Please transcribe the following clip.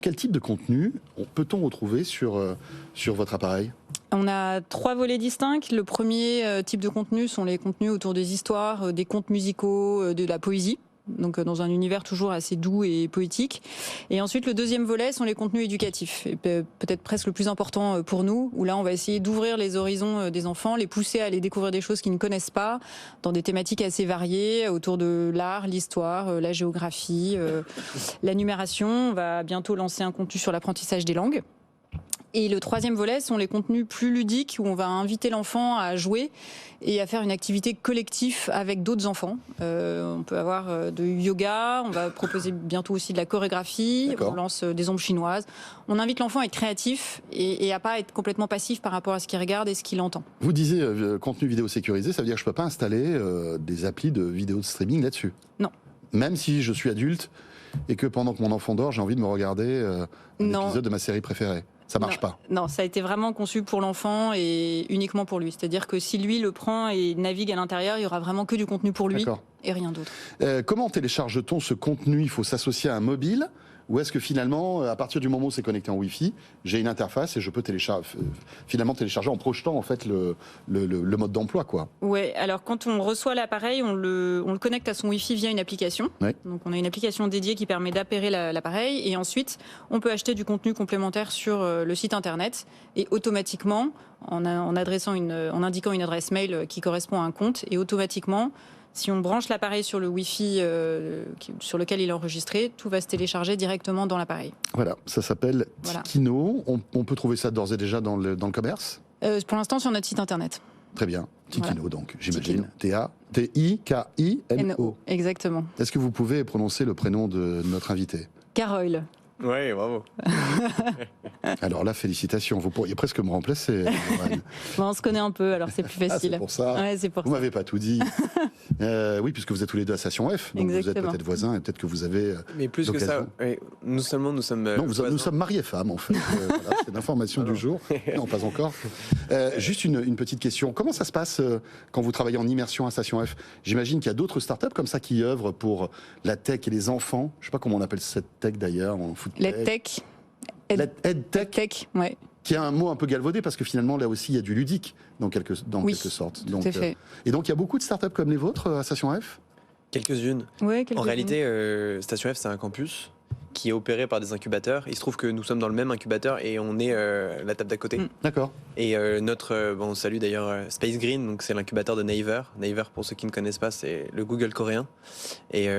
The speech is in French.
Quel type de contenu peut-on retrouver sur votre appareil ? On a 3 volets distincts. Le premier type de contenu sont les contenus autour des histoires, des contes musicaux, de la poésie. Donc dans un univers toujours assez doux et poétique. Et ensuite, le deuxième volet sont les contenus éducatifs, et peut-être presque le plus important pour nous, où là, on va essayer d'ouvrir les horizons des enfants, les pousser à aller découvrir des choses qu'ils ne connaissent pas, dans des thématiques assez variées, autour de l'art, l'histoire, la géographie, la numération. On va bientôt lancer un contenu sur l'apprentissage des langues. Et le troisième volet sont les contenus plus ludiques où on va inviter l'enfant à jouer et à faire une activité collective avec d'autres enfants. On peut avoir de yoga, on va proposer bientôt aussi de la chorégraphie, on lance des ombres chinoises. On invite l'enfant à être créatif et à pas être complètement passif par rapport à ce qu'il regarde et ce qu'il entend. Vous disiez contenu vidéo sécurisé, ça veut dire que je ne peux pas installer des applis de vidéo de streaming là-dessus ? Non. Même si je suis adulte et que pendant que mon enfant dort, j'ai envie de me regarder un épisode de ma série préférée ? Ça marche pas. Non, ça a été vraiment conçu pour l'enfant et uniquement pour lui. C'est-à-dire que si lui le prend et navigue à l'intérieur, il y aura vraiment que du contenu pour lui et rien d'autre. Comment télécharge-t-on ce contenu ? Il faut s'associer à un mobile ? Ou est-ce que finalement, à partir du moment où c'est connecté en Wi-Fi, j'ai une interface et je peux finalement télécharger en projetant en fait le mode d'emploi, quoi. Ouais. Alors quand on reçoit l'appareil, on le connecte à son Wi-Fi via une application. Ouais. Donc on a une application dédiée qui permet d'appairer l'appareil et ensuite on peut acheter du contenu complémentaire sur le site internet et automatiquement, en indiquant une adresse mail qui correspond à un compte et automatiquement. Si on branche l'appareil sur le Wi-Fi sur lequel il est enregistré, tout va se télécharger directement dans l'appareil. Voilà, ça s'appelle Tikino. On peut trouver ça d'ores et déjà dans le commerce ? Pour l'instant, sur notre site internet. Très bien. Tikino, donc, j'imagine. T-A-T-I-K-I-N-O. Exactement. Est-ce que vous pouvez prononcer le prénom de notre invité ? Carole. Oui, bravo. Alors là, félicitations. Vous pourriez presque me remplacer. On se connaît un peu, alors c'est plus facile. C'est pour ça. Ouais, c'est pour vous m'avez pas tout dit. Oui, puisque vous êtes tous les deux à Station F, donc vous êtes peut-être voisins et peut-être que vous avez. Mais plus que ça, nous sommes. Non, nous sommes mariés femmes en fait. Voilà, c'est l'information du jour. Non, pas encore. Juste une petite question. Comment ça se passe quand vous travaillez en immersion à Station F ? J'imagine qu'il y a d'autres startups comme ça qui œuvrent pour la tech et les enfants. Je sais pas comment on appelle cette tech d'ailleurs. EdTech. EdTech, ouais. Qui est un mot un peu galvaudé parce que finalement là aussi il y a du ludique dans quelque sorte. Donc, tout à fait. Et donc il y a beaucoup de startups comme les vôtres à Station F ? Quelques-unes. Ouais, en réalité, Station F c'est un campus qui est opéré par des incubateurs. Il se trouve que nous sommes dans le même incubateur et on est la table d'à côté. D'accord. Et on salue d'ailleurs Space Green, donc c'est l'incubateur de Naver. Naver, pour ceux qui ne connaissent pas, c'est le Google coréen. Et